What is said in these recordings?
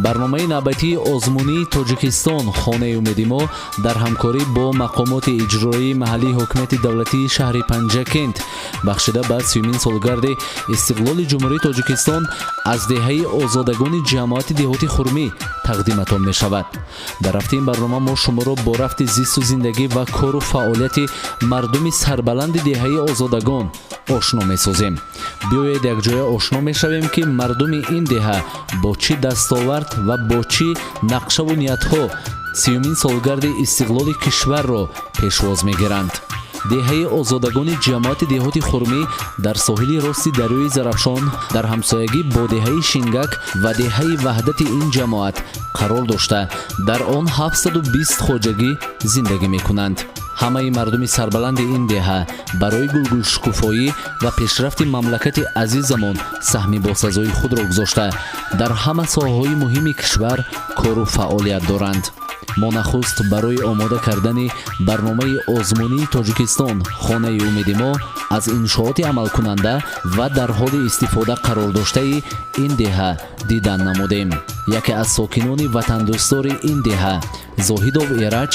барномаи навбатии озмунии тоҷикистон хонаи умеди мо дар ҳамкорӣ бо мақомоти иҷроии маҳаллии ҳокимияти давлатии шаҳри панҷакент бахшида ба 30-мин солгарди истиқлоли ҷумҳурии тоҷикистон аз деҳаи озодагони ҷамоати деҳоти хурмӣ тақдиматон мешавад. дар рафти ин барнома мо шуморо бо рафти зисту зиндагӣ ва кору фаъолияти мардуми сарбаланди деҳаи озодагон ошно месозем. биёед якҷоя ошно мешавем ки мардуми ин деҳа бо чӣ дастовард ва бо чӣ нақшаву ниятҳо 30-мин солгарди истиқлоли кишварро пешвоз мегиранд. деҳаи озодагони ҷамоати деҳоти хурмӣ дар соҳили рости дарёи зарафшон дар ҳамсоягӣ бо деҳаи шингак ва деҳаи ваҳдати ин ҷамоат қарор дошта дар он 720 хоҷагӣ зиндагӣ мекунанд. ҳамаи мардуми сарбаланди ин деҳа барои гулгулшукуфоӣ ва пешрафти мамлакати азизамон саҳми босазои худро гузошта дар ҳама соҳаҳои муҳими кишвар кору фаъолият доранд. мо нахуст барои омода кардани барномаи озмунии тоҷикистон хонаи умеди мо аз иншооти амалкунанда ва дар ҳоли истифода қарор доштаи ин деҳа дидан намудем. яке аз сокинони ватандӯстори ин деҳа зоҳидов эраҷ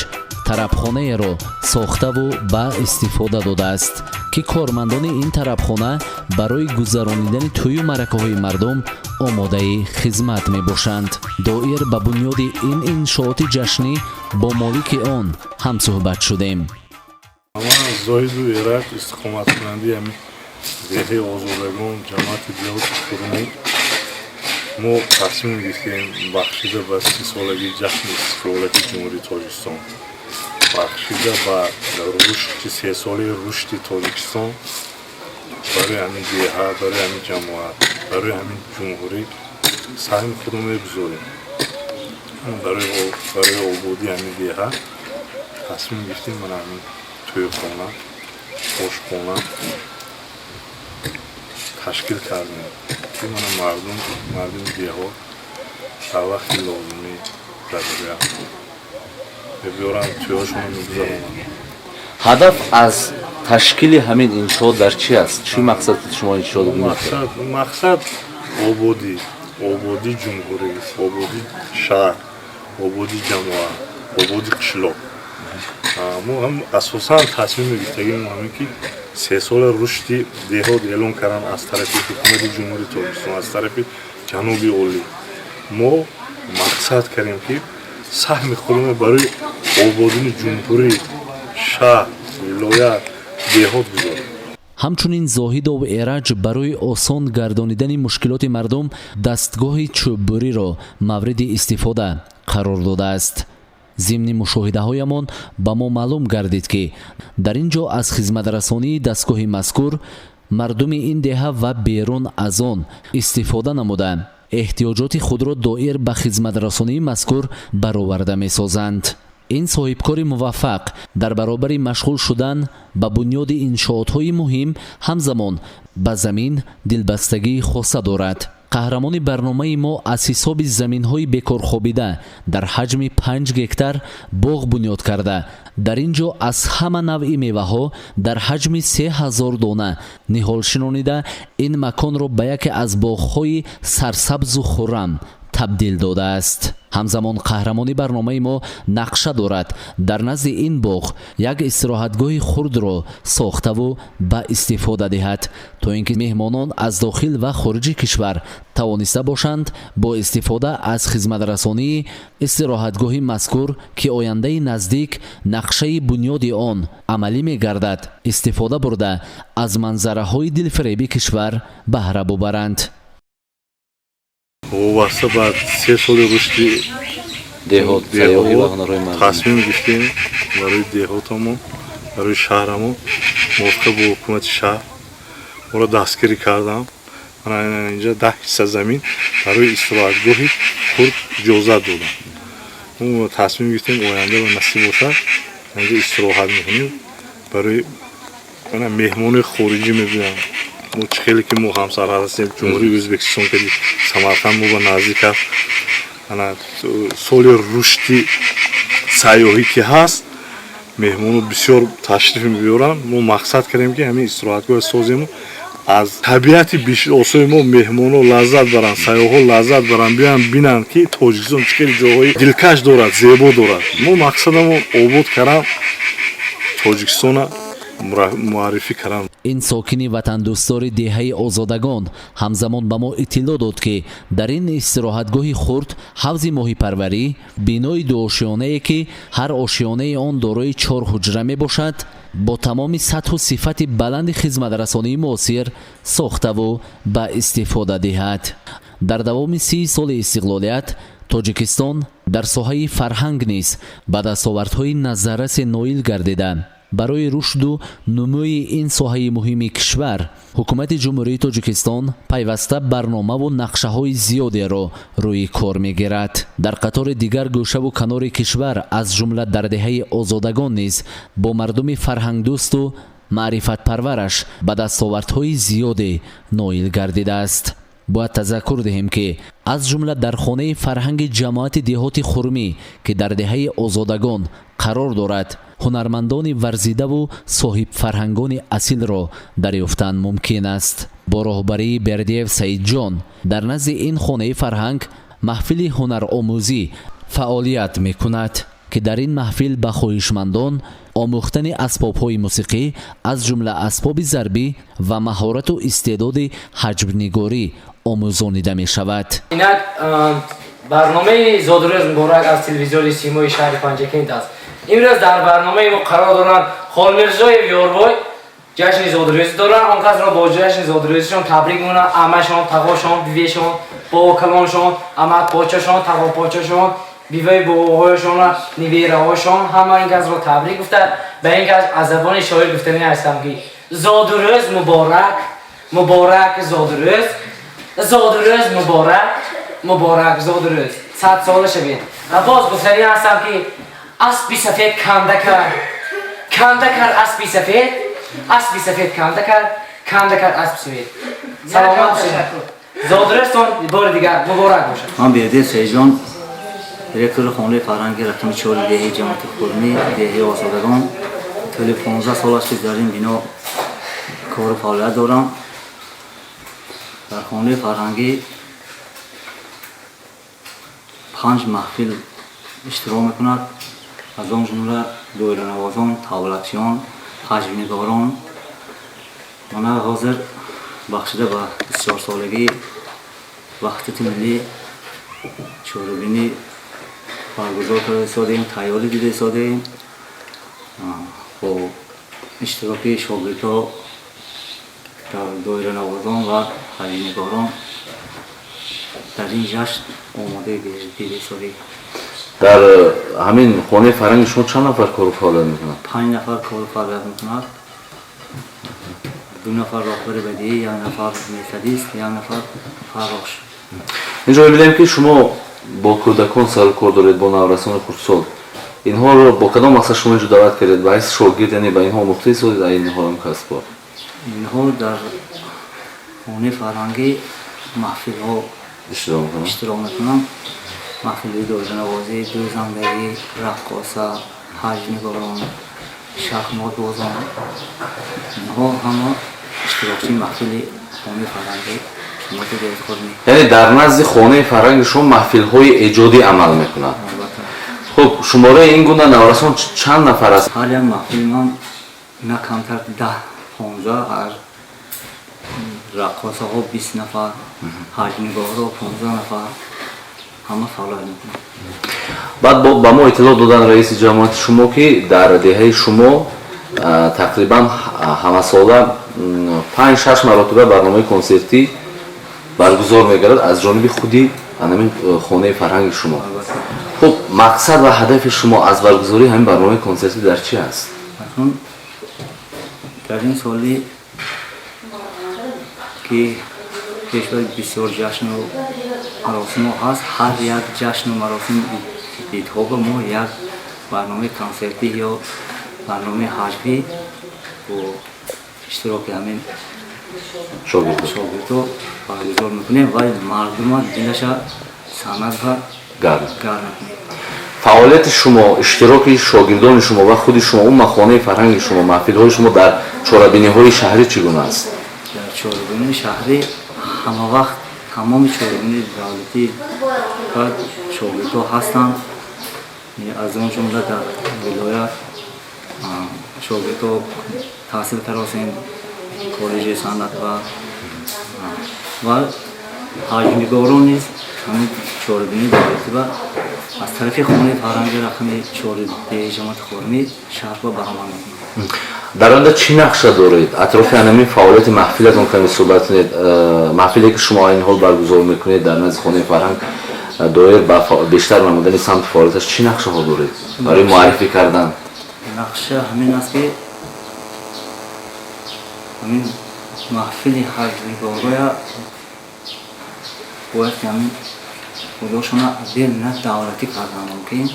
тарабхонаеро сохтаву ба истифода додааст ки кормандони ин тарабхона барои гузаронидани тӯю маъракаҳои мардум омодаи хизмат мебошанд. доир ба бунёди ин иншооти ҷашнӣ бо молики он ҳамсӯҳбат шудем. ман зоҳиду эраҷ истиқоматкунанди деҳаи озодагон ҷамоати деҳоти хурмӣ мо тасмим гирифтем бахшида ба 30-солагии ҷашни истиқлолияти ҷумҳурии тоҷикистон, бахшида ба 30-солаи рушди тоҷикистон барои ҳамин деҳа, барои ҳамин ҷамоат, барои ҳамин ҷумҳурӣ саҳми худро мегузорем. барои ободии ҳамин деҳа тасмим гирифтем ман ҳамин тӯйхона, ошхона ташкил кардем ки мана мардуми деҳот дар вақти лозимӣ зарурия мебиёранд, тӯйҳошонро мегузаронанд. ҳадаф аз ташкили ҳамин иншоот дар чи аст? чӣ мақсад шумо иншоот мекунед? мақсад ободии ҷумҳурӣ, ободии шаҳр, ободии ҷамоат, ободии қишлоқ. мо ҳам асосан тасмим гирифтагим ҳамин ки 3 сола рушди деҳот эълон кардан аз тарафи ҳукумати ҷумҳурии тоҷикистон, аз тарафи ҷаноби олӣ. мо мақсад кардем ки саҳми худро барои ободини ҷумҳурӣ, шаҳр, вилоят, деҳот гузорем. ҳамчунин зоҳидов эраҷ барои осон гардонидани мушкилоти мардум дастгоҳи чӯббуриро мавриди истифода қарор додааст. зимни мушоҳидаҳоямон ба мо маълум гардид ки дар ин ҷо аз хизматрасонии дастгоҳи мазкур мардуми ин деҳа ва берун аз он истифода намуда эҳтиёҷоти худро доир ба хизматрасонии мазкур бароварда месозанд. ин соҳибкори муваффақ дар баробари машғул шудан ба бунёди иншоотҳои муҳим ҳамзамон ба замин дилбастагии хоса дорад. қаҳрамони барномаи мо аз ҳисоби заминҳои бекорхобида дар ҳаҷми 5 гектар боғ бунёд карда дар ин ҷо аз ҳама навъи меваҳо дар ҳаҷми 3000 дона ниҳол шинонида ин маконро ба яке аз боғҳои сарсабзу хуррам табдил додааст. ҳамзамон қаҳрамони барномаи мо нақша дорад дар назди ин боғ як истироҳатгоҳи хурдро сохтаву ба истифода диҳад то ин ки меҳмонон аз дохил ва хориҷи кишвар тавониста бошанд бо истифода аз хизматрасонии истироҳатгоҳи мазкур ки ояндаи наздик нақшаи бунёди он амалӣ мегардад истифода бурда аз манзараҳои дилфиребӣ кишвар баҳра бубаранд. вобаста ба 3 соли рушди деҳот тасмим гирифтем барои деҳотамон, барои шаҳрамон мувофиқа бо ҳукумати шаҳр моро дастгирӣ кардам. ман инҷа 10 ҳисса замин барои истироҳатгоҳи хурд иҷозат додам. мо тасмим гирифтем оянда ва насиб бошад инҷа истироҳат мекунем. барои меҳмони хориҷӣ мебинам мо чӣ хеле ки мо ҳамсарҳад ҳастем ҷумҳурии Ӯзбекистон ки Самарқанд мо ба наздик аст. соли рушди сайёҳӣ ки ҳаст меҳмону бисёр ташриф мебиёранд. мо мақсад кардем ки ҳамин истироҳатгоҳ созему аз табиати осои мо меҳмонҳо лаззат баранд, сайёҳҳо лаззат баранд, биёянд бинанд ки Тоҷикистон чӣ қадр ҷойҳои дилкаш дорад, зебо дорад. Мо мақсадамон обод кардан Тоҷикистона муаррифӣ кардан. ин сокини ватандӯстдори деҳаи озодагон ҳамзамон ба мо иттилоъ дод ки дар ин истироҳатгоҳи хурд ҳавзи моҳипарварӣ бинои дуошиёнае ки ҳар ошиёнаи он дорои 4 ҳуҷра мебошад бо тамоми сатҳу сифати баланди хизматрасонии муосир сохтаву ба истифода диҳад. дар давоми 30 соли истиқлолият Тоҷикистон дар соҳаи фарҳанг низ ба дастовардҳои назаррасе ноил гардида. барои рушду нумӯи ин соҳаи муҳими кишвар ҳукумати ҷумҳурии Тоҷикистон пайваста барномаву нақшаҳои зиёдеро рӯи кор мегирад. дар қатори дигар гӯшаву канори кишвар аз ҷумла дар деҳаи озодагон низ бо мардуми фарҳангдӯсту маърифатпарвараш ба дастовардҳои зиёде ноил гардидааст. бояд тазаккур диҳем ки аз ҷумла дар хонаи фарҳанги ҷамоати деҳоти хурмӣ ки дар деҳаи озодагон қарор дорад ҳунармандони варзидаву соҳибфарҳангони асилро дарёфтан мумкин аст. бо роҳбарии Бердиев Саидҷон дар назди ин хонаи фарҳанг маҳфили ҳунаромӯзӣ фаъолият мекунад ки дар ин маҳфил ба хоҳишмандон омӯхтани асбобҳои мусиқӣ аз ҷумла асбоби зарбӣ ва маҳорату истеъдоди ҳаҷбнигорӣ омӯзонида мешавад. инак барномаи зодурӯз муборак аз телевизиони симои шаҳри Панҷакент аст. имрӯз дар барномаи мо қарор доранд Холмирзоев Ёрбой ҷашни зодурӯзӣ доранд. он касро бо ҷашни зодурӯзишон табрик мекунанд. амашон, тағошон, бивешон, бовокалоншон, амакпочашон, тағопочашон, биваи бовоҳояшон, нивераҳошон ҳама ин касро табрик гуфта ба ин кас аз забони шоир гуфтанӣ ҳастам ки зодурӯз муборак, муборак зодурӯз, зодурӯз муборак, муборак зодурӯз. 100 сола шавед. ва боз гуфтанӣ ҳастам ки аспи сафед канда кард, канда кард аспи сафед, аспи сафед канда кард аспи сафед. саломат бошед. зодурӯзтон бори дигар муборак бошад. ман Бердиев Саидҷон, директори хонаи фарҳанги рақами 4 деҳаи ҷамоати хурмӣ деҳаи озодагон, тӯли 15 сол аст ки дар ин бино кору фаъолият дорам. дар хонаи фарҳангӣ 5 маҳфил иштирок мекунад. аз он ҷумла доиранавозон, тавлатиён, ҳаҷбнигорон. мана ҳозир бахшида ба 24-солагии ваҳдати миллӣ чорабинӣ баргузор карда истодем, тайёрӣ дида истодем. бо иштироки шогирдҳо дар доиранавозон ва ҳаҷбнигорон дар ин ҷашн омодаи дида истодем. дар ҳамин хонаи фарҳанги шумо чанд нафар кору фаъолият мекунад? 5 нафар кору фаъолият мекунад. 2 нафар роҳбари бадиӣ, 1 нафар методист, 1 нафар фаррош. инҷо мебинем ки шумо бо кӯдакон сару кор доред, бо наврасони хурдсол. инҳоро бо кадом мақсад шумо инҷо даъват кардед? ба ҳайси шогирд, яъне ба инҳо омӯхта истодед ай инҳо ҳам касбо? инҳо дар хонаи фарҳангӣ маҳфилҳо иштирок мекунанд. маҳфили доиранавозӣ, дӯзандагӣ, раққоса, ҳаҷбнигорон, шахмотбозон. инҳо ҳама иштирокчии маҳфили хонаи фарҳангӣ ҷамоати деҳаи хурмӣ. яъне дар назди хонаи фарҳанги шумо маҳфилҳои эҷодӣ амал мекунад. хуб, шумораи ин гуна наврасон чанд нафар аст? ҳар як маҳфили ман на камтар 10-15, ҳар раққосаҳо 20 нафар, ҳаҷбнигорҳо 15 нафар ҳама фаъолият мекунанд. баъд ба мо иттилоъ додан раиси ҷамоати шумо ки дар деҳаи шумо тақрибан ҳамасола 5-6 маротиба барномаи консертӣ баргузор мегардад аз ҷониби худи ҳамин хонаи фарҳанги шумо. хуб, мақсад ва ҳадафи шумо аз баргузории ҳамин барномаи консертӣ дар чи аст? дар ин соли ки кишвар бисёр ҷашну маросимҳо ҳаст, ҳар як ҷашну маросим интихоба мо як барномаи консертӣ ё барномаи ҳаҷбӣ бо иштироки ҳамин шогирдҳо баргузор мекунем ва мардума дилаша санадҳа гарм мекунем. фаъолияти шумо, иштироки шогирдони шумо ва худи шумо, умуман хонаи фарҳанги шумо, маҳфилҳои шумо дар чорабиниҳои шаҳрӣ чӣ гуна аст? дар چهارگونه شهری همه وقت تمام چهارگونه دولتی که شاگردها هستند از اون جمله در ولایت شاگردها تحصیل کردند کالج صنعت و حاجیگاران نیز همین چهارگونه دولتی و از طرف خانه فرهنگ رقم 14 جماعت خرمی شهر و برآمد می‌کنند. در آن چی نقشه دارید؟ اطراف همین فعالیت محفلتون کمی صحبت کنید. محفلی که شما این حال برگزار میکنید در نزد خانه فرهنگ دایر بیشتر نمودن سمت فعالیتش چی نقشه ها دارید برای معرفی کردن؟ نقشه همین است که همین محفلی حاجیگارای باید که همین خودشون دل نه دولتی کردن ممکن.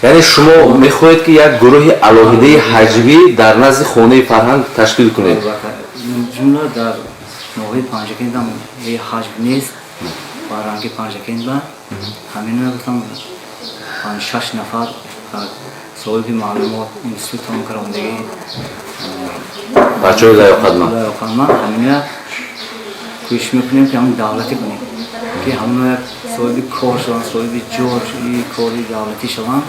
یعنی شما میخواهید که یک گروه علاهده حجوی در نزد خانه فرهنگ تشکیل کنید؟ جمله در نوعی پنجکند هم یه حجو نیست فرهنگ پنجکند با همین رو گفتم 5-6 نفر صاحب معلومات اینستیتوت هم کراندگی بچه های لایقدمه همین رو کوشش میکنیم که همین دولتی کنیم که همون صاحب کار شدن صاحب جای کاری دولتی شدن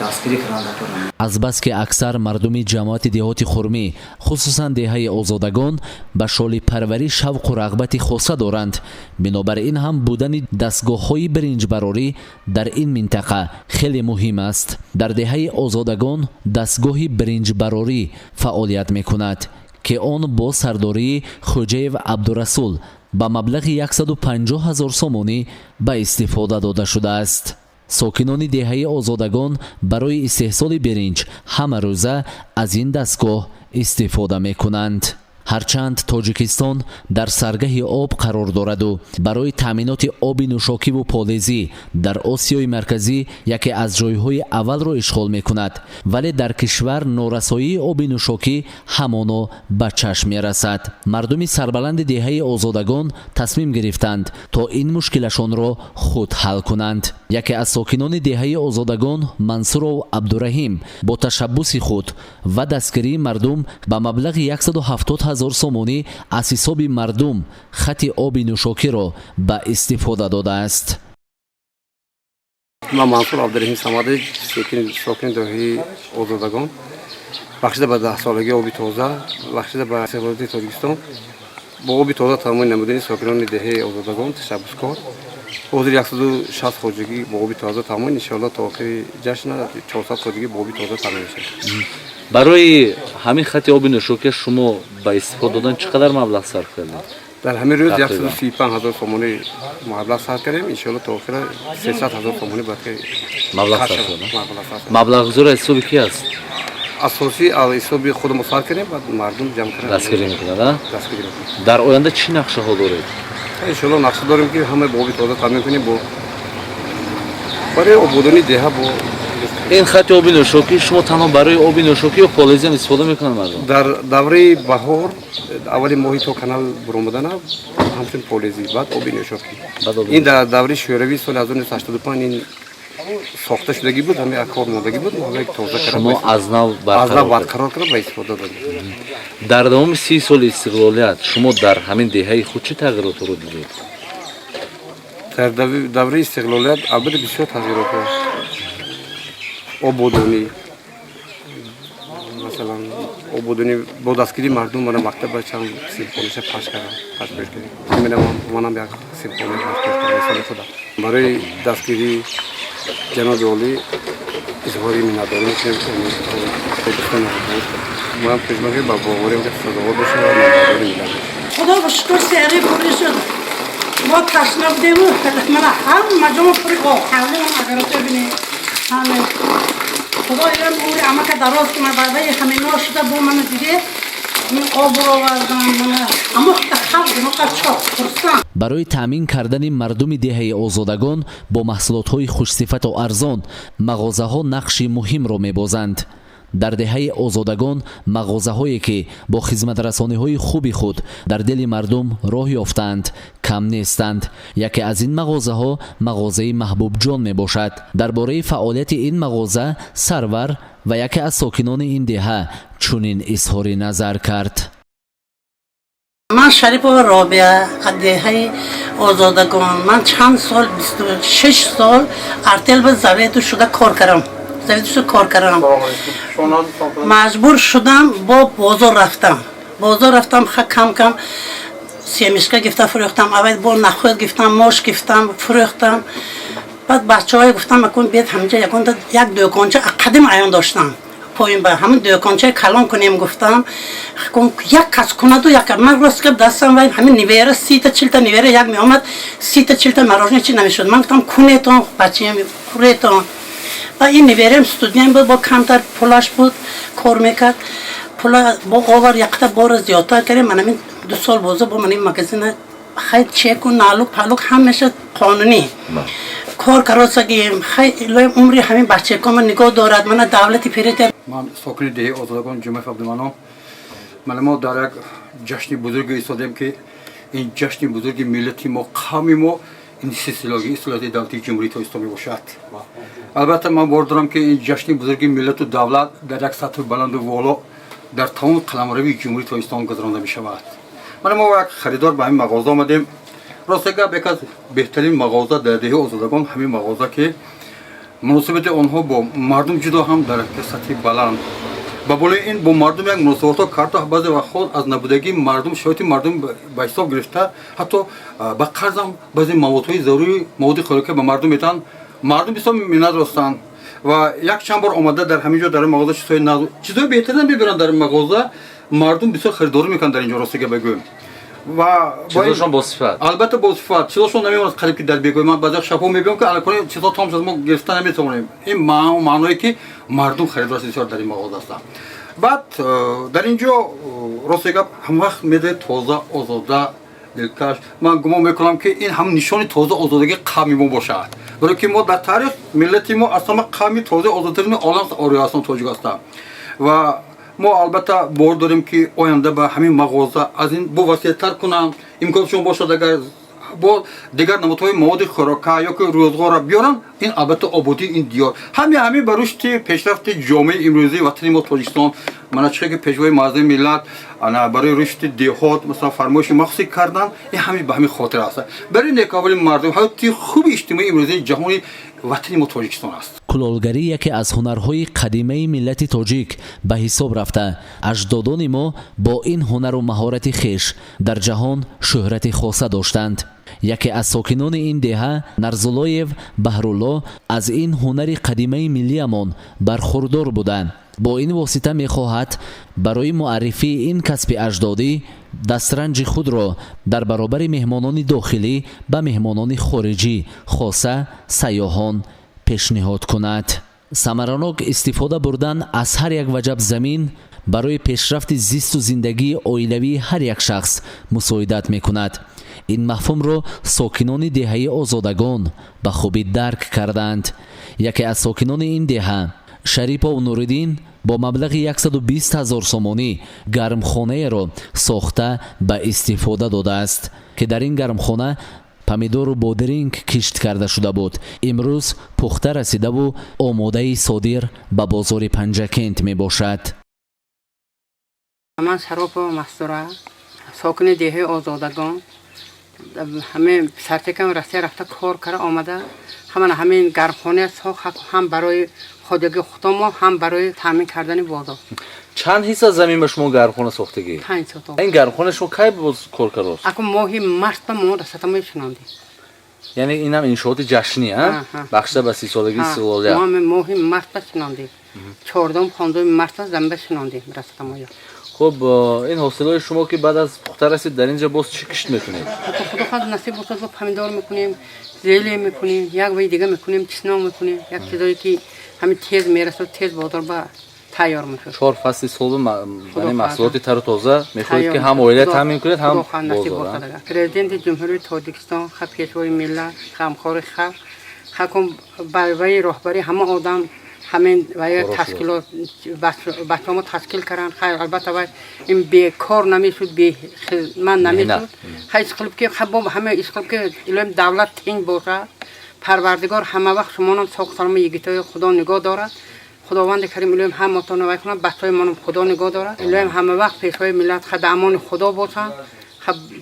دستگیری کردن. از بس که اکثر مردم جماعت دهات خرمی خصوصا دهه آزادگان به شغل پروری شوق و رغبت خاصه دارند، بنابراین هم بودن دستگاه‌های برنج براری در این منطقه خیلی مهم است. در دهه آزادگان دستگاه برنج براری فعالیت میکند که آن با سرداری خوجیو عبدالرسول با مبلغ 150,000 سومانی به استفاده داده شده است. ساکنان دهه آزادگان برای استحصال برنج همه روزه از این دستگاه استفاده می کنند. هرچند تاجیکستان در سرگه آب قرار دارد و برای تامینات آب نوشاکی و پالیزی در آسیای مرکزی یکی از جایهای اول را اشغال می کند، ولی در کشور نارسایی آب نوشاکی همانا به چشم می رسد. مردم سربلند دهه آزادگان تصمیم گرفتند تا این مشکلشان را خود حل کنند. یکی از ساکنان دهه آزادگان منصور عبدالرحیم با تشبث خود و دستگیری مردم به مبلغ 170,000 سومانی از حساب مردم خط آب نوشاکی را به استفاده داده است. من منصور عبدالرحیم صمدی ساکن دهه آزادگان بخشیده به 10 سالگی آب تازه بخشیده به استقلال تاجیکستان با آب تازه تامین نمودن ساکنان دهه آزادگان تشبثکار حضور 160 خواجگی با آب تازه تامین ان شاء الله تا آخر جشن 400 خواجگی با آب تازه تامین میشه. برای همین خط آب نوشاکی شما به استفاده دادن چقدر مبلغ صرف کردید؟ در همین روز 135,000 سومانی مبلغ صرف کردیم ان شاء الله تا آخر 300,000 سومانی باید مبلغ صرف کردیم. مبلغ گذار حساب کی است؟ اساسی حساب خودمون صرف کردیم بعد مردم جمع کردن دستگیری میکنند. در آینده چی نقشه ها دارید؟ ان شاء الله نقشه داریم که همه با آب تازه تامین کنیم برای آبادانی دهه با این خط آب نوشاکی شما تنها برای آب نوشاکی و پالیزی استفاده میکنند مردم؟ در دوره بهار اولی ماهی تا کانال برآمدن همچون پالیزی بعد آب نوشاکی این در دوره شوروی سال 1985 این ساخته شدگی بود همه کار ماندگی بود ما یک تازه کردیم شما از نو برقرار کردیم به استفاده دادیم. در دوام 30 سال استقلالیت شما در همین دهه خود چه تغییرات رو دیدید؟ در دوره استقلالیت البته بسیار تغییرات آبادانی مثلا آبادانی با دستگیری مردم من مکتب چند سیمفونیش پخش کردم منم یک سیمفونی پخش کردم خدا برای دستگیری جناب عالی اظهاری مناداری میکنم من پیشنهاد با باورم که سزاوار بشه و مناداری میدم. خدا به شکر سری پوری شد. ما تشنه بودیم من هم مجموع پوری حالی من اگر تو بینی همه خدا ایران پوری اما که دراز که من بعدی همین ها شده با من دیگه این آب رو آوردم من اما که خلق ما که چاپ پرستم. برای تامین کردن مردم دهه آزادگان با محصولات خوش صفت و ارزان مغازه ها نقش مهم را می‌بازند. در دهه آزادگان مغازه هایی که با خدمت رسانی های خوبی خود در دل مردم راه یافتند کم نیستند. یکی از این مغازه ها مغازه محبوب جان می باشد. درباره فعالیت این مغازه سرور و یکی از ساکنان این دهه چنین اظهار نظر کرد. من شریف و رابعه دهه آزادگان من چند سال 26 سال ارتل به زویدو شده کار کردم مجبور شدم با بازار رفتم کم کم سیمشکا گفته فروختم اول با نخود گفتم ماش گفتم فروختم بعد بچه‌های گفتم مکن بیاد همینجا یک دکانچه قدیم عیان داشتم پایین به همون دکانچه کلان کنیم گفتم یک کس کنه دو یک من راست که دستم و همین نیوره 30 تا 40 تا نیوره یک می آمد 30 تا 40 تا مراجعه چی نمیشد من گفتم کنه تو بچه‌ام خوره تو و این نیورم استودیوم بود با کمتر پولاش بود کار میکرد پولا با آور یکتا بار زیادتر کردیم من همین 2 سال بازه با من این مگزین خیلی چک و نالوک پالوک همیشه قانونی کار کردیم خیلی عمری همین بچه کام نگاه دارد من دولتی پیرید من ساکن دهه آزادگان جمعه عبدالمنان ما در یک جشن بزرگ ایستادیم که این جشن بزرگ ملتی ما قومی ما این سلسله دولتی جمهوری اسلامی باشد. البته من باور دارم که این جشن بزرگ ملت و دولت در یک سطح بلند و والا در تمام قلمروی جمهوری اسلامی گذرانده می شود. ما یک خریدار به همین مغازه آمدیم. راست یک از بهترین مغازه در دهه آزادگان همین مغازه که مناسبت آنها با مردم جدا هم در سطح بلند با بالای این با مردم یک مناسبت کرده بعضی وقت از نبودگی مردم شاید مردم به حساب گرفته حتی با قرض هم بعضی موادهای ضروری مواد خوراکی به مردم میتن مردم بسیار منت راستن و یک چند بار آمده در همینجا در مغازه چیزای بهتر نمیبرن در مغازه مردم بسیار خریداری میکنن در اینجا راستی که بگویم و چیزاشون با صفت البته با صفت چیزاشون نمیمونه قریب که در بگویم من بعضی شبا میبینم که الان چیزا تام شده ما گرفتن نمیتونیم این معنایی که مردم خریدار بسیار در این مغازه هستن بعد در اینجا راستی گپ هم وقت میده تازه آزاده دلکش من گمان میکنم که این هم نشان تازه آزادگی قومی ما باشد برای که ما در تاریخ ملت ما اصلا قومی تازه آزادترین عالم آریاستان تاجیک هستند و ما البته باور داریم که آینده به همین مغازه از این با وسیع‌تر کنن امکانشون باشد اگر با دیگر نمادهای مواد خوراکی یا که روزگار را بیارن این البته آبادی این دیار همین به رشد پیشرفت جامعه امروزی وطن ما تاجیکستان من چه که پیشوای معظم ملت انا برای رشد دهات مثلا فرمایش مخصوصی کردن این همین به همین خاطر است برای نیکاولی مردم حیاتی خوب اجتماعی امروزی جهانی وطن ما تاجیکستان است کلالگری یکی از هنرهای قدیمی ملت تاجیک به حساب رفته اجدادان ما با این هنر و مهارت خویش در جهان شهرت خاصه داشتند یکی از ساکنان این دهه نرزولایف بهرالله از این هنر قدیمی ملیمان برخوردار بودند با این واسطه میخواهد برای معرفی این کسب اجدادی دسترنج خود را در برابر مهمانان داخلی به مهمانان خارجی خاصه سیاحان پیشنهاد کند ثمرناک استفاده بردن از هر یک وجب زمین برای پیشرفت زیست و زندگی عائلوی هر یک شخص مساعدت میکند این مفهوم را ساکنان دهه آزادگان به خوبی درک کردند یکی از ساکنان این دهه شریپا و نوردین با مبلغ 120,000 سومانی گرمخانه را ساخته به استفاده داده است که در این گرمخانه پمیدور و بادرینگ کشت کرده شده بود امروز پخته رسیده و آماده صادر به بازار پنجکент می باشد من شراب مستوره ساکن دهه آزادگان همه سرتکم رفته کار کرده آمده همین گرمخانه ساخت هم برای خودگی خودم هم برای تامین کردن بازار چند حصه زمین به شما گرمخانه ساختگی 5 تا این گرمخانه شما کی باز کار کرد اگه ماهی مارس به ما رسیدم شناندی یعنی اینم انشاءات جشنی ها بخشیده به 30 سالگی استقلالیت ما ماهی مارس شناندی 14 15 مارس زنده شناندی رسیدم یا خب این حاصلات شما که بعد از پخته رسید در اینجا باز چی کشت میکنید خدا خود نصیب بود با پمیدور میکنیم زیلی میکنیم یک وی دیگه میکنیم چسنا میکنیم یک چیزایی که همین تیز میرسه تیز بازار با تیار میشه 4 فصل سال یعنی محصولات تر و تازه میخواهید که هم عائله تامین کنید هم بازار پرزیدنت جمهوری تاجیکستان خب پیشوای ملت غمخوار خلق حکم برای راهبری همه آدم همین و تشکیلات بچه‌ها تشکیل کردن خیر البته باید این بیکار نمیشد بی خدمت نمیشد هیچ خلب که خب همه اسکول که علم دولت تنگ باشه پروردگار همه وقت شما هم ساخت سلام یگیتای خدا نگاه دارد خداوند کریم علم هم متنوع کنه بچهای منم خدا نگاه دارد علم همه وقت پیشوای ملت خدامان خدا باشن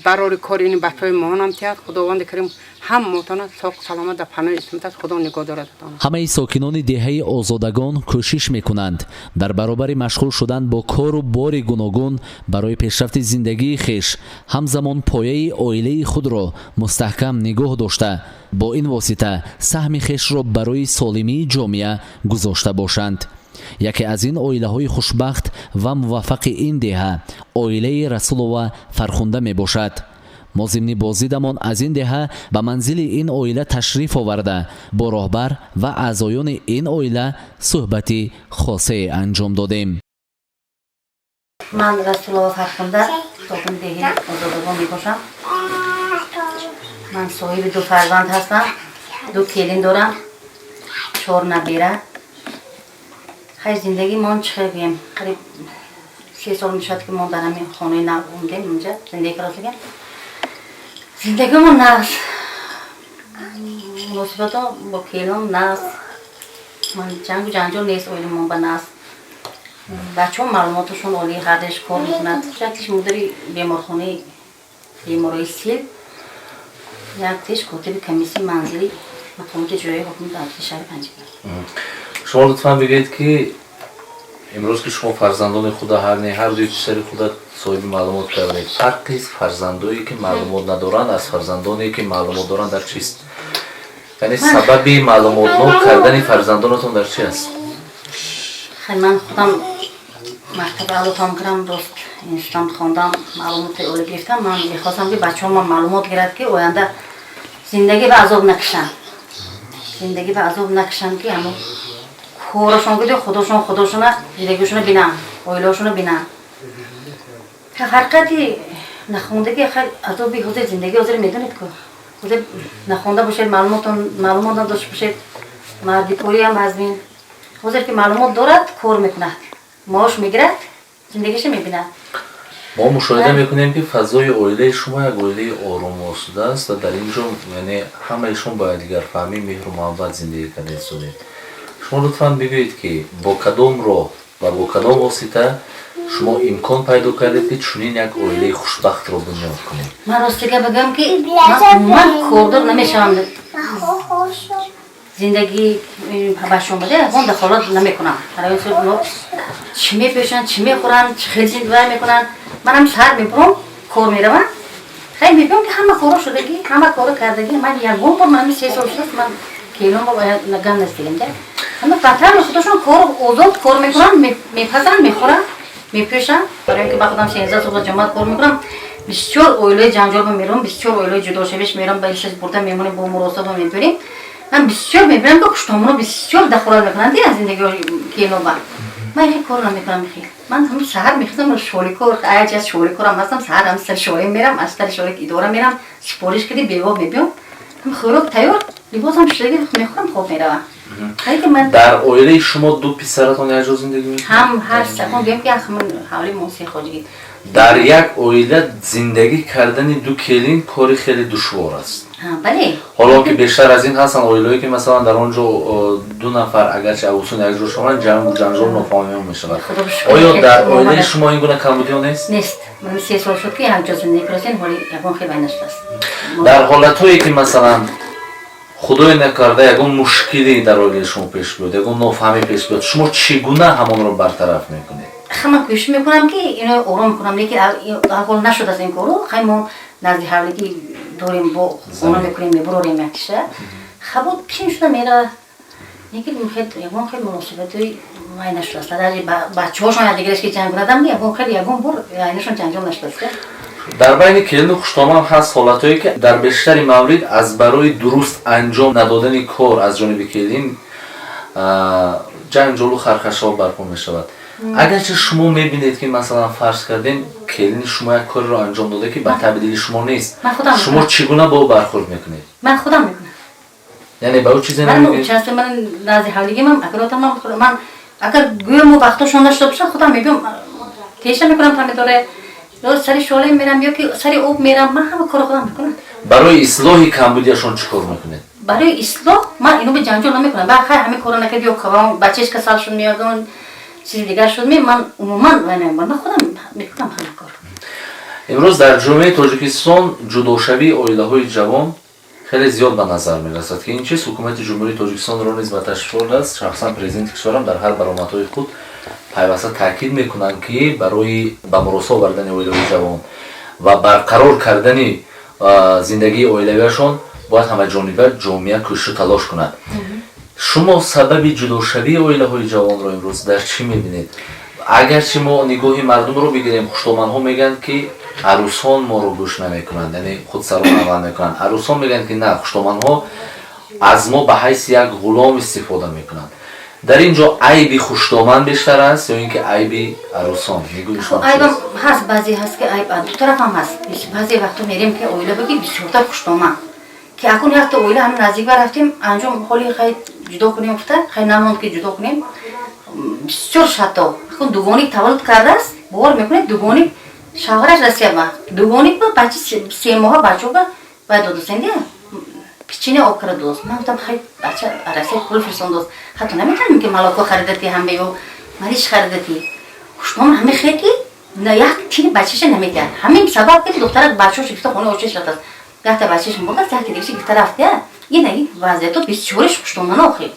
برای کار این بچهای ما هم تیاد خداوند کریم هم متنا ساق سلامت در پناه اسمت خدا نگاه دارد. ҳамаи сокинони деҳаи озодагон кӯшиш мекунанд дар баробари машғул шудан бо кору бори гуногун барои пешрафти зиндагии хеш ҳамзамон пояи оилаи худро мустаҳкам нигоҳ дошта бо ин восита саҳми хешро барои солимии ҷомеа гузошта бошанд. яке аз ин оилаҳои хушбахт ва муваффақи ин деҳа оилаи Расулова Фархунда мебошад. мо зимни бозидамон аз ин деҳа ба манзили ин оила ташриф оварда бо роҳбар ва аъзоёни ин оила суҳбати хосае анҷом додем. ман Расулова Фархунда сокини деҳаи озодагон мебошам. ман соҳиби ду фарзанд ҳастам. ду келин дорам, 4 набира. хай зиндагӣ мон чӣ хел гӯям, қариб 3 сол мешавад ки мо дар ҳамин хонаи нав мондем, инҷа зиндагӣ кардем. зиндагимон нағз, муносибато бо келон нағз, ман ҷангу ҷанҷол нест оиламон ба нағз. бачаҳо маълумоташон олӣ, ҳардаш кор мекунад. шаклиш мудари беморхонаи бемории сил, як тиш котиби комиссияи манзили мақомоти иҷроии ҳокими давлати шаҳри Панҷакент. шумо лутфан бигӯед ки имрӯз ки шумо фарзандони худа ҳар дуи писари худа соҳиби маълумот кардед, фарқи фарзандое ки маълумот надоранд аз фарзандоне ки маълумот доранд дар чист? яъне сабаби маълумотнок кардани фарзандонатон дар чи аст? хай ман худам мактаби аъло тамом кардам, рост институтам хондам, маълумоти олӣ гирифтам. ман мехостам ки бачаҳомон маълумот гирад ки оянда зиндагӣ ба азоб накашанд. зиндагӣ ба азоб накашанд ки ҳамон корашон гуди худошона зиндагишона бинам, оилаҳошона бинам. фарқати нахондагӣ хай азоби ҳозир зиндагӣ ҳозир медонед ку ҳозир нахонда бошед, маълумот надошта бошед, марди кори ҳам ҳазбин. ҳозир ки маълумот дорад, кор мекунад, маош мегирад, зиндагиша мебинад. мо мушоҳида мекунем ки фазои оилаи шумо як оилаи ором осуда аст ва дар ин ҷо яъне ҳамаишон ба якдигарфаҳмӣ меҳру муҳаббат зиндагӣ карда истодед. шумо лутфан бигӯед ки бо кадом роҳ ва бо кадом восита шумо имкон пайдо кардед ки чунин як оилаи хушбахтро бунёд кунед? ман ростига бигӯям ки ман кордор намешавам, зиндагӣ башон буда ягон дахолат намекунам. чӣ мепӯшанд, чӣ мехӯранд, чӣ хел зиндагӣ мекунанд. манам саҳар мебурам, кор меравам, хай мебинам ки ҳама коро шудагӣ, ҳама коро кардагӣ. ман ягон бор ман 3 сол шудааст ман келон гам настигем да. ҳама батар худошон кор озод кор мекунанд, мепазанд, мехӯранд, мепӯшанд. барои ки ба худам 13 сол ҷомаат кор мекунам. бисёр оилаи ҷанҷолба меравам, бисёр оилаи ҷудошавиш меравам, ба илшаш бурда мемонем, бо муросаба мебурем. ман бисёр мебинам ки куштомоно бисёр дахолат мекунанд аз зиндагии келонба. ман хе кор намекунам. ман ҳам саҳар мехизам шоликор, аяҷ аз шоликорам ҳастам, саҳар ҳам сари шолик мерам, аз сари шолик идора мерам, сипориш киди бевоб мебиём, ҳам хӯрок тайёр, либосам пӯшидагӣ мехӯрам, хоб меравам. дар оилаи шумо ду писаратон як ҷо зиндагӣ мекунанд? ҳам ҳаст, акон гӯем ки ҳавли муҳсин хоҷигӣ. дар як оила зиндагӣ кардани ду келин кори хеле душвор аст. бале. ҳоло ки бештар аз ин ҳастанд оилае ки масалан дар он ҷо ду нафар агарчи авусон як ҷо шаванд, ҷангу ҷанҷол нофаҳмиҳо мешавад. оё дар оилаи шумо ин гуна камбудиҳо нест? нест. ман 3 сол шуд ки як ҷо зиндагӣ кардем, ҳоли ягон хел вай наштааст. дар ҳолатҳое ки масалан худое накарда ягон мушкилӣ дар оилаи шумо пеш биёд, ягон нофаҳмӣ пеш биёд, шумо чӣ гуна ҳамонро бартараф мекунед? ман кӯшиш мекунам ки ино ором кунам, лекин ҳол нашудааст ин коро. хай мо назди ҳавлигӣ дорем, бо хона мекунем, мебурорем як киша. хабод пишин шуда меравад, лекин ягон хел муносибатои вай нашудааст. дари бачаҳошон якдигараш ки ҷанг кунадам, ягон бор айнашон ҷанҷол нашудааст. дар байни келину хуштомам ҳаст ҳолатҳое ки дар бештари маврид аз барои дуруст анҷом надодани кор аз ҷониби келин ҷанҷолу хархашҳо барпо мешавад. агарчи шумо мебинед ки масалан фарз кардем келини шумо як кореро анҷом дода ки ба таби дили шумо нест, шумо чӣ гуна бо бархӯрд мекунед? ман худам мекунам. яъне ба ӯ чизе намегӯед? ман назди ҳавлигимам ман агар гӯям мо вақтошон нашуда бошад, худам мебиём, теша мекунам помидоре, ё сари шоле мерам, ё ки сари об мерам, ман ҳама кора худам мекунам. барои ислоҳи камбудиашон чӣ кор мекунед? барои ислоҳ ман ино ба ҷанҷол намекунам. хай ҳамин кора накард, ё кавам бачеш касал шуд меягон чизи дигар шуд, ман умуман вай намекунам, ман худам мекунам ҳама кор. имрӯз дар ҷомеаи тоҷикистон ҷудошавии оилаҳои ҷавон хеле зиёд ба назар мерасад ки ин чиз ҳукумати ҷумҳурии тоҷикистонро низ ба ташвиқ аст. Шахсан президенти кишварам дар ҳар баромадҳои худ пайваста таъкид мекунанд ки барои ба муроса овардани оилаҳои ҷавон ва барқарор кардани зиндагии оилавияшон бояд ҳамаҷониба ҷомеа кӯшишу талош кунад. шумо сабаби ҷудошавии оилаҳои ҷавонро имрӯз дар чӣ мебинед? Агарчи мо нигоҳи мардумро бигирем, хуштоманҳо мегӯянд ки арӯсон моро гӯш намекунанд, яъне худсарона амал мекунанд. Арӯсон мегӯянд ки на, хуштоманҳо аз мо ба ҳайси як ғулом истифода мекунанд. дар ин ҷо айби хуштоман бештар аст ё ин ки айби арӯсон? айбам ҳаст, баъзе ҳаст ки айб ду тарафам ҳаст. баъзе вақто мерем ки оила баги бисёртар хуштоман ки акун якта оила ҳам наздик ба рафтем анҷом ҳоли хай ҷудо кунем уфта, хай намонд ки ҷудо кунем. бисёр шатто акун дугоник таваллуд кардааст, бовар мекунед дугоник шавҳараш Россия ба дугоник ба бачи 3 моҳа бачаҳо ба додусенди печене об кара дост. Ман гуфтам хай бача Россия пул фирсон дост. Ҳатто наметавонем ки молоко харидати ҳамбе ё мариш харидати. Хуштоман ҳаме хеки на як тини бачаша наметавад. Ҳамин сабаб ки духтара бачаҳош гифта хона очиш рафтаст. Якта бачаш бурдааст, якта дигиши гифта рафта. Ин вазъияту бисёриш хуштомана охир.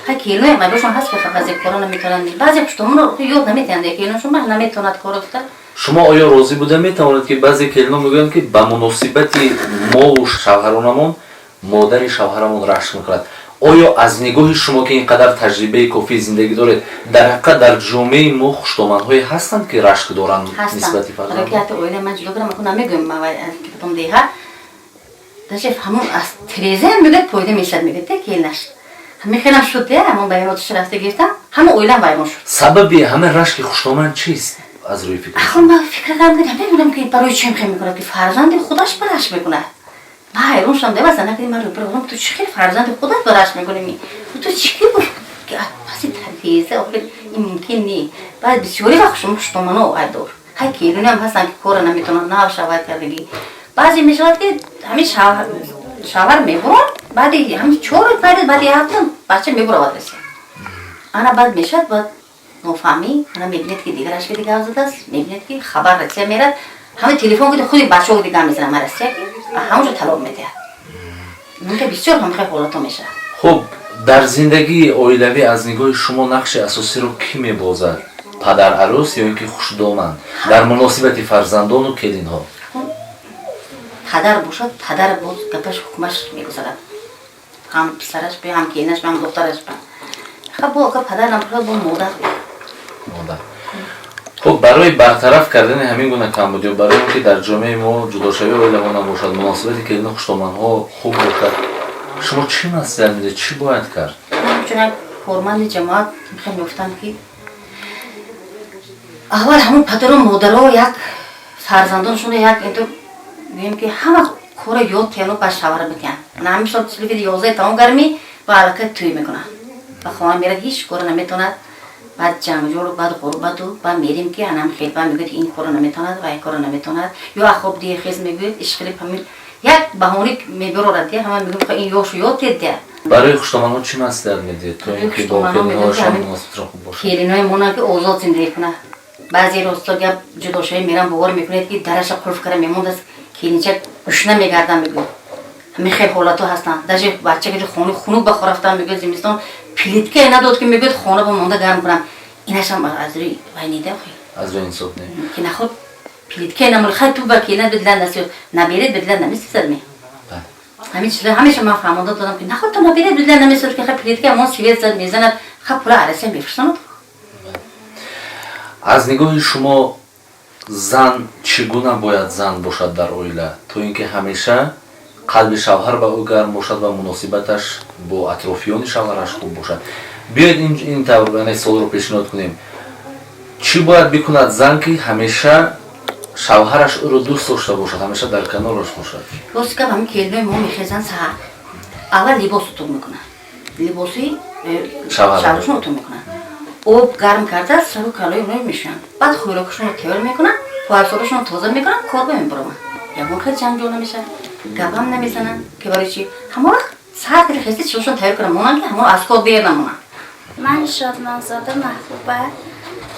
Хай келинои майбашон ҳаст ки баъзе кора наметавонанд. Баъзе хуштоманро ёд наметавонанд. Келиношон ба наметавонад кора гуфта. шумо оё розӣ буда метавонед ки баъзе келино мегӯянд ки ба муносибати мову шавҳаронамон модари шавҳарамон рашк мекунад? оё аз нигоҳи шумо ки ин қадар таҷрибаи кофии зиндагӣ доред, дар ҳақиқат дар ҷомеаи мо хуштоманҳое ҳастанд ки рашк доранд нисбати фарзанд? ҳатто оилаи ман ҷудо кардам, намегӯям китабом деҳа. Даже ҳамон аз тиреза мегӯяд пойда месад мегӯяд те келинаш. Мехелам шуд де, ҳамон байонотиш рафта гирифтам, ҳама оилам вайрон шуд. сабаби ҳама рашки хуштоман чист аз рӯи фикр? ахун ман фикр кардам ки намедонам ки барои чӣ хел мекунад ки фарзанди худаш ба рашк мекунад. Ман ҳайрон шудам де васана ки ман рӯпара гуфтам ту чӣ хел фарзанди худат ба рашк мекунӣ? Ту чӣ ки ки паси тиреза охир ин мумкин не. баъд бисёри вақт шумо хуштомано айдор. ҳай келинам ҳастанд ки кора наметавонанд нав шавар кардагӣ. баъзе мешавад ки ҳамин шавар мебурад, баъди ҳамин 4 пайда баъди ҳафта бача мебуравад расе. ана баъд мешавад баъд нофаҳмӣ, ана мебинед ки дигараш ки дигар задааст, мебинед ки хабар Россия мерад, ҳамин телефон ки худи бачаҳо дигар мезанад ма Россия ки ҳамонҷо талоқ медиҳад. мунка бисёр ҳамихел ҳолато мешавад. хуб, дар зиндагии оилавӣ аз нигоҳи шумо нақши асосиро кӣ мебозад? падар арӯс ё ин ки хуштоман дар муносибати фарзандону келинҳо? падар бошад, падар боз гапаш ҳукмаш мегузарад. ҳам писараш бе, ҳам келинаш бе, ҳам духтараш бе. бо падар набошад, бо модар. хуб, барои бартараф кардани ҳамин гуна камбудиё, барои ин ки дар ҷомеаи мо ҷудошавии оилаҳо набошад, муносибати келину хуштоманҳо хуб бошад, шумо чӣ маслиҳат медиҳед, чӣ бояд кард? ман чун як корманди ҷамоат мехоҳам ёфтам ки аввал ҳамон падару модаро як фарзандоншонро як гӯем ки ҳама кора ёд кияну ба шавара бикунанд. на мисол телевизор 11 тамом гармӣ ва аллакай тӯй мекунад. ба хона мерад, ҳеҷ кора наметавонад. баъд ҷамъҷору баъд ғурбату баъд мерем ки анам хелпа мегӯяд ин кора наметавонад ва ин кора наметавонад. ё ахоб дие хез мегӯяд ишқилиб ҳамин як баҳони мебарорад де, ҳама мегӯяд ин ёшу ёд тед де. барои хуштоманҳо чӣ маслиҳат медиҳед то ин ки бо келинҳоашон муносибатро хуб бошад? келинои монанд ки озод зиндагӣ кунад. баъзе росто гап ҷудошавӣ мерам бовар мекунед ки дараша қулф кара мемондааст, келинчак гӯш намегарда мегӯяд. ҳамин хел ҳолато ҳастанд. даже бача ки хони хунук ба хорафтан мегӯяд зимистон плиткае надод ки мегӯяд хона ба монда гарм кунам. инашам аз рӯи вайнида охи аз рӯи инсоф не ки наход плиткае намуд хай ту ба келина бедилад насиёд наберед бедилад намесизадме. ҳамин чиза ҳамеша ман фаҳмонда додам ки наход ту наберед бедилад намесиёд ки хай плиткае мон свет зад мезанад, хай пула арасия мефирсонад. аз нигоҳи шумо зан чӣ гуна бояд зан бошад дар оила то ин ки ҳамеша қалби шавҳар ба ӯ гарм бошад ва муносибаташ бо атрофиёни шавҳараш хуб бошад? биёед ин тавр суолро пешниҳод кунем. чӣ бояд бикунад зан ки ҳамеша шавҳараш ӯро дӯст дошта бошад, ҳамеша дар канораш бошад? рост гап ҳамин келинои мо мехезанд саҳар аввал либос утуқ мекунад, либоси шавҳарашон утуқ мекунад, об гарм карда сару калои оно мешӯянд, баъд хӯрокашонро тайёр мекунад, пойафсолашонро тоза мекунад, корба мебарованд. ягон хел ҷанҷол намешавад, гапам намезананд ки барои чӣ. ҳамон вақт саҳар ки хести чизошон тайёр кардам монанд ки ҳамон аз кор бер намонанд. ман шодмонзода маҳбуба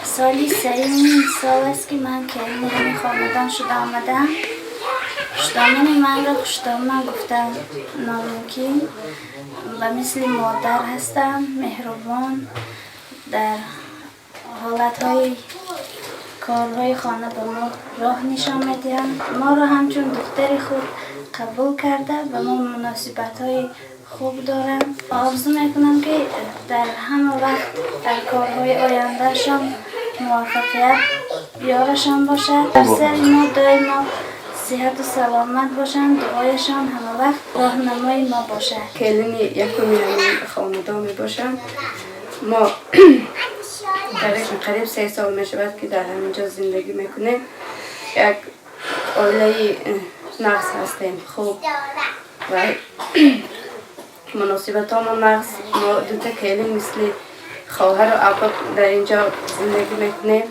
سالی سومین سال است که من کریم خاندان شده آمدم. خشتامین من را خشتام گفتم نامکی و مثل مادر هستم، مهربان، در حالتهای کارهای خانه به ما راه نشان میدهند. ما را همچون دختر خود قبول کرده و ما مناسبت‌های خوب دارم. آرزو میکنم که در همه وقت در کارهای آیندهشان موفقیت یارشان باشد. در سر ما دائما صحت و سلامت باشند. دعایشان همه وقت راهنمای ما باشد. کلین یکمی خاندان می باشم. ما قریب 3 سال می شود که در همینجا زندگی میکنیم. یک عائله نقص هستیم خوب و مناسبت ها ما نقص. ما دوتا کلین مثل خواهر و عقب در اینجا زندگی میکنیم.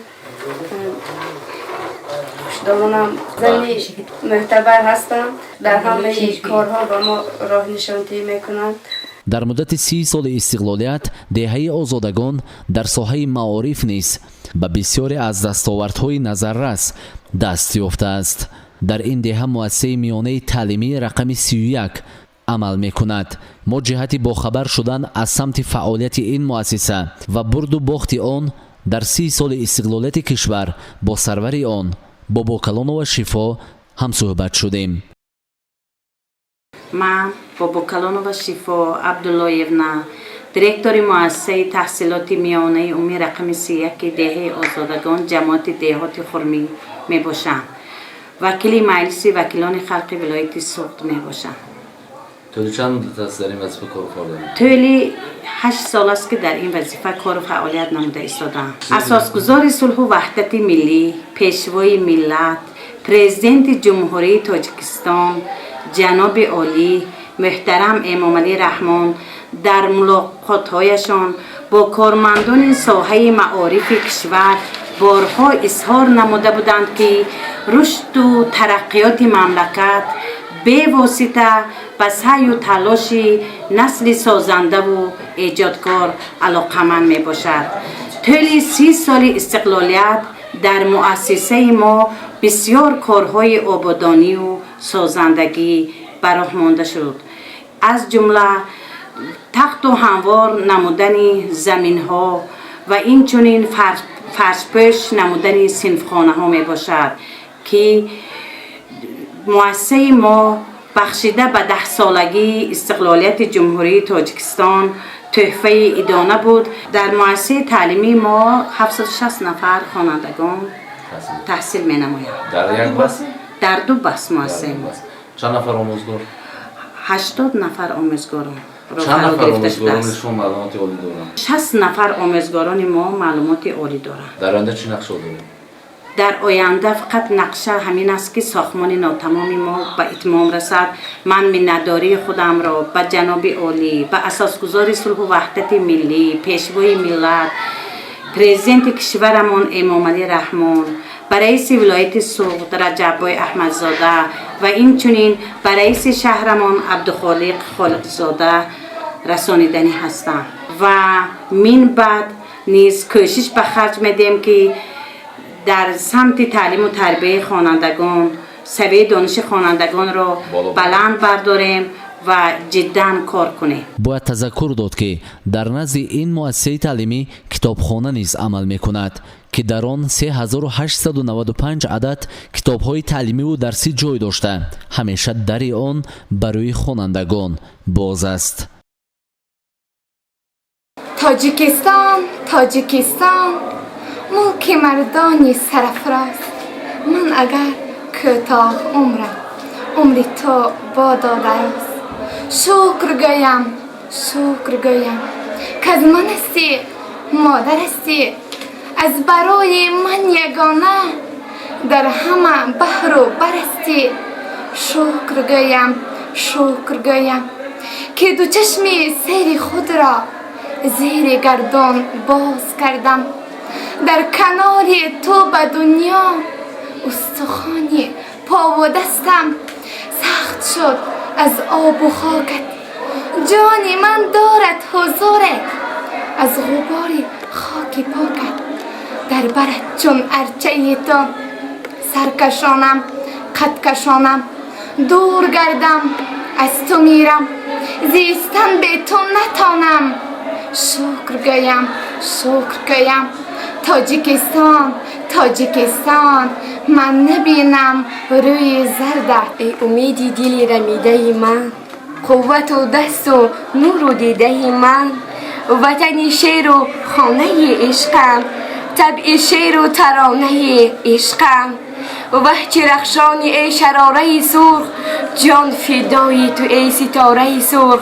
دامانم زنی معتبر هستم. در همه کارها با ما راه نشانتی میکنند. در مدت 30 سال استقلالیت دهه آزادگان در ساحه معارف نیز به بسیاری از دستاوردهای نظررس دست یافته است. در این دهه مؤسسه میانه تعلیمی رقم 31 عمل می کند. ما جهت باخبر شدن از سمت فعالیت این مؤسسه و برد و باخت آن در 30 سال استقلالیت کشور با سرور آن بابا کلانو و شفا هم صحبت شدیم. من بابا کلانو و شفا عبداللهیونا، دیرکتور مؤسسه تحصیلات میانه عمومی رقم 31 دهه آزادگان جماعت دهات خرمی می باشم. وکیل مجلس وکیلان خلق ولایت سوخت می باشم. تولی چند مدت است در این وظیفه کار و فعالیت؟ تولی 8 سال است که در این وظیفه کار و فعالیت نموده ایستادم. اساسگزار صلح و وحدت ملی، پیشوای ملت، پرزیدنت جمهوری تاجیکستان جناب عالی محترم امام علی رحمان در ملاقات‌هایشان با کارمندان ساحه معارف کشور بارها اظهار نموده بودند که رشد و ترقیات مملکت به واسطه به سعی و تلاش نسل سازنده و ایجادکار علاقمند می باشد. طول 30 سال استقلالیت در مؤسسه ما بسیار کارهای آبادانی و سازندگی براه مانده شد. از جمله تخت و هموار نمودن زمین ها و این چنین فرشپوش نمودن صنفخانه ها می باشد که مؤسسه ما بخشیده به 10 سالگی استقلالیت جمهوری تاجیکستان تحفه ادانه بود. در مؤسسه تعلیمی ما 760 نفر خوانندگان تحصیل می نمایند. در یک بس؟ در 2 بس مؤسسه ما. چند نفر آموزگار؟ 80 نفر آموزگاران. چند نفر آموزگاران شما معلومات عالی دارند؟ 60 نفر آموزگاران ما معلومات عالی دارند. در آینده چی نقشه دارید؟ در آینده فقط نقشه همین است که ساختمان ناتمام ما به اتمام رسد. من منتداری خودم را به جناب عالی، به اساسگزار صلح و وحدت ملی، پیشوای ملت، پرزیدنت کشورمان امام علی رحمان، به رئیس ولایت سوخت رجب احمدزاده و این چنین به رئیس شهرمان عبدالخالق خالقزاده رسانیدنی هستم و من بعد نیز کوشش به خرج میدیم که در سمت تعلیم و تربیت خوانندگان سویه دانش خوانندگان را بلند برداریم و جدا کار کنیم. باید تذکر داد که در نزد این مؤسسه تعلیمی کتابخانه نیز عمل میکند که در آن 3895 عدد کتاب‌های تعلیمی و درسی جای داشته. همیشه در آن برای خوانندگان باز است. تاجیکستان ملک مردانی سرفراز. من اگر کوتاه عمری تو بادا دراز. شکر گویم که از من هستی، مادر هستی، از برای من یگانه در همه بحر و برستی. شکر گویم که دو چشمی سیر خود را زیر گردان باز کردم. در کنار تو به دنیا استخوانی پا و دستم سخت شد از آب و خاکت. جانی من دارد حضورت از غبار خاک پاکت. در برت چون ارچه تو سرکشانم قد کشانم دور گردم از تو میرم زیستن به تو نتانم شکر گویم تاجیکستان تاجیکستان من نبینم روی زردت ای امیدی دلی رمیده من قوت و دست و نور و دیده من وطنی شعر و خانه عشقم طبع شعر و ترانه عشقم وحچ رخشانی ای شراره سرخ جان فدای تو ای ستاره سرخ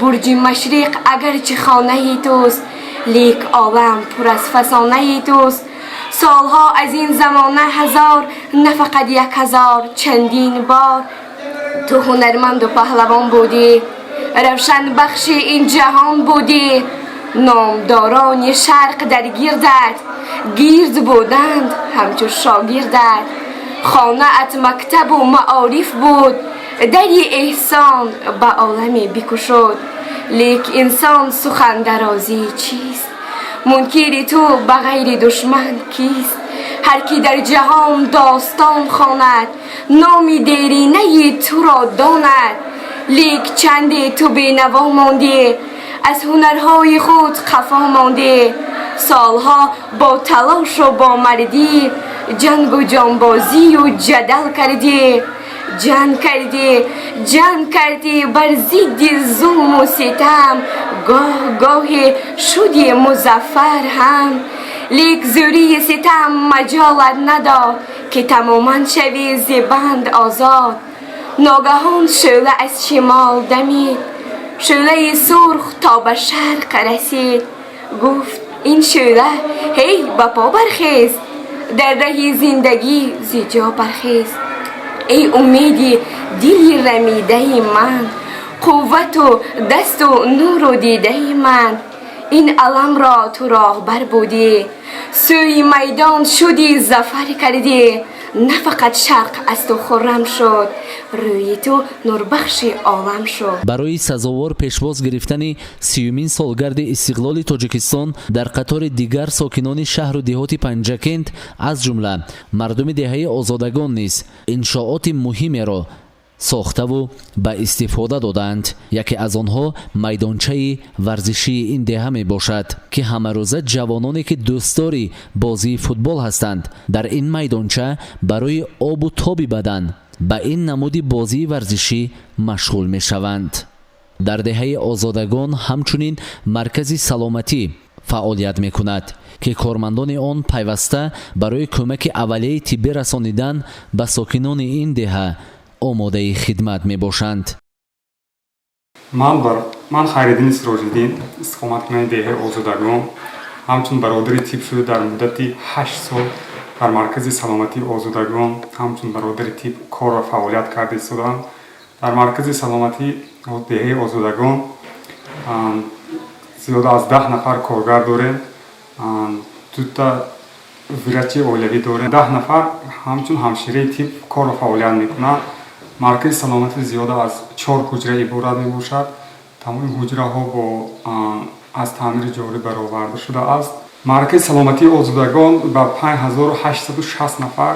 برج مشرق اگرچه خانه توست لیک عالم پر از فسانه توست سالها از این زمانه هزار نه فقط 1000 چندین بار تو هنرمند و پهلوان بودی روشن بخش این جهان بودی نامداران شرق در گردت گرد بودند همچون شاگردت خانه ات مکتب و معارف بود دری احسان به عالم بکشود لیک انسان سخن درازی چیست منکر تو به غیر دشمن کیست هر کی در جهان داستان خواند نام دیرینه تو را داند لیک چند تو بینوا ماندی از هنرهای خود خفا ماندی سالها با تلاش و با مردی جنگ و جانبازی و جدل کردی جنگ کردی بر ضد ظلم و ستم گاه شدی مظفر هم لیک زوری ستم مجالت نداد که تماما شوی ز بند آزاد ناگهان شعله از شمال دمید شعله سرخ تا به شرق رسید گفت این شعله هی به پا برخیز در ره زندگی ز جا برخیز ای امیدی دلی رمیده من قوت و دست و نور و دیده من این علم را تو راهبر بودی سوی میدان شدی ظفر کردی نه فقط شرق از تو خرم شد روی تو نوربخش عالم شد. برای سزاوار پیشواز گرفتن 30مین سالگرد استقلال تاجیکستان در قطار دیگر ساکنان شهر و دهات پنجکند از جمله مردم دهه آزادگان نیز انشاءات مهمی را ساخته و به استفاده دادند. یکی از آنها میدانچه ورزشی این دهه می باشد که همه روزه جوانانی که دوستداری بازی فوتبال هستند در این میدانچه برای آب و تاب بدن به این نمود بازی ورزشی مشغول می شوند. در دهه آزادگان همچنین مرکز سلامتی فعالیت می کند که کارمندان آن پیوسته برای کمک اولیه طبی رسانیدن به ساکنان این دهه آماده خدمت می باشند. من خیردین سراج‌الدین استقامت کننده دهه آزادگان همچون برادری تیپ شده در مدت 8 سال در مرکز سلامتی آزادگان همچون برادری تیپ کار و فعالیت کرده ایستادم. در مرکز سلامتی دهه آزادگان زیاد از 10 نفر کارگر داریم. دو تا ویرچی اولوی داریم. 10 نفر همچون همشیره تیپ کار و فعالیت میکنند. مرکز سلامتی زیاد از 4 حجره عبارت می باشد. تمام حجره ها از تعمیر جاری برآورده شده است. مرکز سلامتی آزادگان به 5860 نفر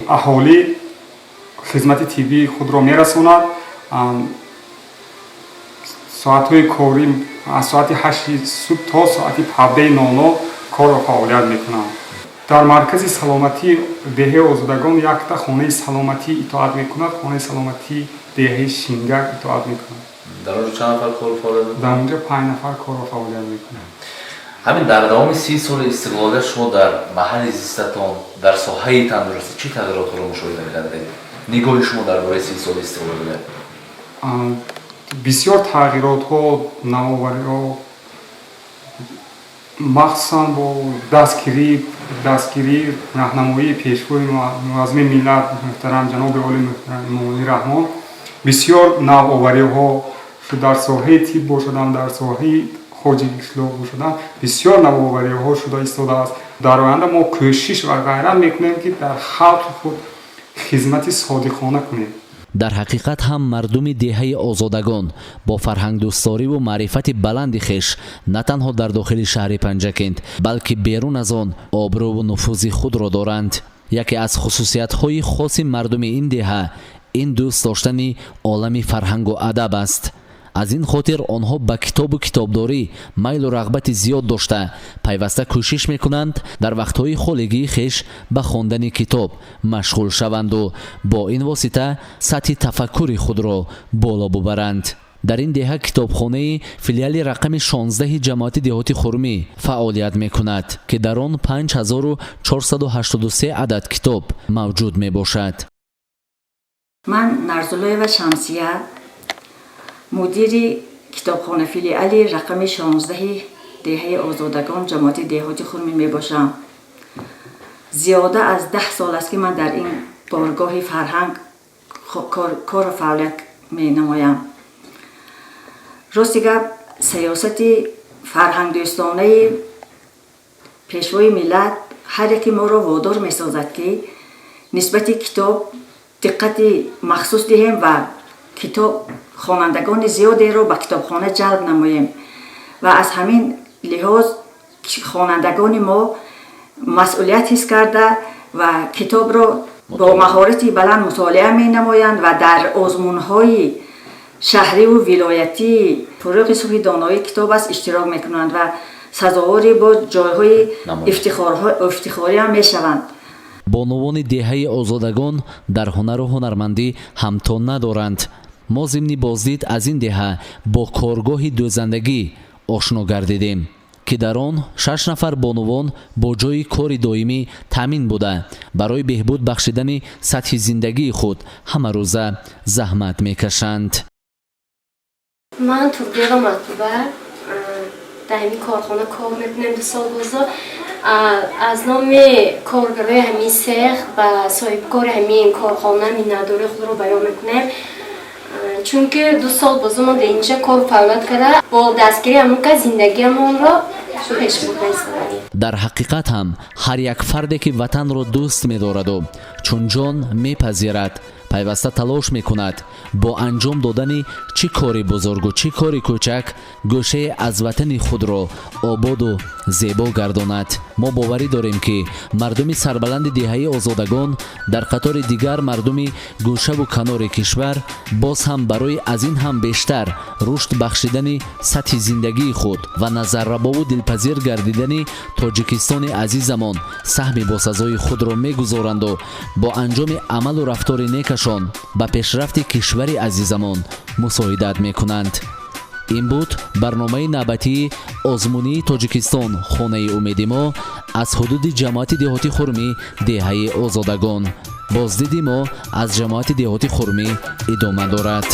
اهالی خدمت طبی خود را می رساند. ساعت های کاری از ساعت 8 صبح تا ساعت 17:00 کار و فعالیت می کنند. در مرکز سلامتی دهه آزادگان یک تا خانه سلامتی اطاعت می کند. خانه سلامتی دهه شینگک اطاعت می کند. در اونجا چند نفر کار و فعالیت؟ در اونجا 5 نفر کار و فعالیت می کنند. همین در دوام 30 سال استقلال شما در محل زیستتان در ساحه تندرستی چه تغییرات را مشاهده کردید؟ نگاه شما درباره 30 سال استقلال؟ بسیار تغییرات ها، نوآوری ها، مخصوصا با دستگیری راهنمایی پیشوای معظم ملت محترم جناب عالی محترم امام رحمان بسیار نوآوری ها شد. در ساحه طب باشدم، در ساحه خواجگی اصلاح باشدم بسیار نوآوری ها شده ایستاده است. در آینده ما کوشش و غیرت میکنیم که در خلق خود خدمت صادقانه کنیم. дар ҳақиқат ҳам мардуми деҳаи озодагон бо фарҳангдӯсториву маърифати баланди хеш на танҳо дар дохили шаҳри Панҷакент балки берун аз он обрӯву нуфузи худро доранд. яке аз хусусиятҳои хоси мардуми ин деҳа ин дӯст доштани олами фарҳангу адаб аст. аз ин хотир онҳо ба китобу китобдорӣ майлу рағбати зиёд дошта пайваста кӯшиш мекунанд дар вақтҳои холигии хеш ба хондани китоб машғул шаванду бо ин восита сатҳи тафаккури худро боло бубаранд. дар ин деҳа китобхонаи филиали рақами 16 ҷамоати деҳоти хурмӣ фаъолият мекунад ки дар он 5483 адад китоб мавҷуд мебошад. ман Нарзуллоева Шамсия мудири китобхона филиали рақами 16 деҳаи озодагон ҷамоати деҳоти хурмӣ мебошам. зиёда аз 10 сол аст ки ман дар ин боргоҳи фарҳанг кору фаъолият менамоям. рости гап сиёсати фарҳангдӯстонаи пешвои миллат ҳар яке моро водор месозад ки нисбати китоб диққати махсус диҳем ва китоб хонандагони зиёдеро ба китобхона ҷалб намоем ва аз ҳамин лиҳоз хонандагони мо масъулият ҳис карда ва китобро бо маҳорати баланд мутолиа менамоянд ва дар озмунҳои шаҳриву вилоятӣ фурӯғи субҳи доноии китоб аст иштирок мекунанд ва сазовори бо ҷойҳои ифтихорӣ ҳам мешаванд. бонувони деҳаи озодагон дар ҳунару ҳунармандӣ ҳамтон надоранд. мо зимни боздид аз ин деҳа бо коргоҳи дӯзандагӣ ошно гардидем ки дар он 6 нафар бонувон бо ҷои кори доимӣ таъмин буда барои беҳбуд бахшидани сатҳи зиндагии худ ҳамарӯза заҳмат мекашанд. ман Турдиева Матлуба дар ҳамин корхона кор мекунем 2 сол гузор. аз номи коргарои ҳамин сех ба соҳибкори ҳамин корхона миннатдории худро баён мекунем, чунки 2 сол бозор мо дар инҷа кор фаъолият карда бо дастгирии ҳамон кас зиндагиамонро пеш бурда истодем. дар ҳақиқат ҳам ҳар як фарде ки ватанро дӯст медораду чун ҷон мепазирад пайваста талош мекунад бо анҷом додани чӣ кори бузургу чӣ кори кӯчак гӯшае аз ватани худро ободу зебо гардонад. мо боварӣ дорем ки мардуми сарбаланди деҳаи озодагон дар қатори дигар мардуми гӯшаву канори кишвар боз ҳам барои аз ин ҳам бештар рушд бахшидани сатҳи зиндагии худ ва назаррабову дилпазир гардидани тоҷикистони азизамон саҳми босазои худро мегузоранду бо анҷоми амалу рафтори некашон ба пешрафти кишвари азизамон мусоидат мекунанд. ин буд барномаи навбатии озмунии Тоҷикистон хонаи умеди мо аз ҳудуди ҷамоати деҳоти хурмӣ деҳаи озодагон. боздиди мо аз ҷамоати деҳоти хурмӣ идома дорад.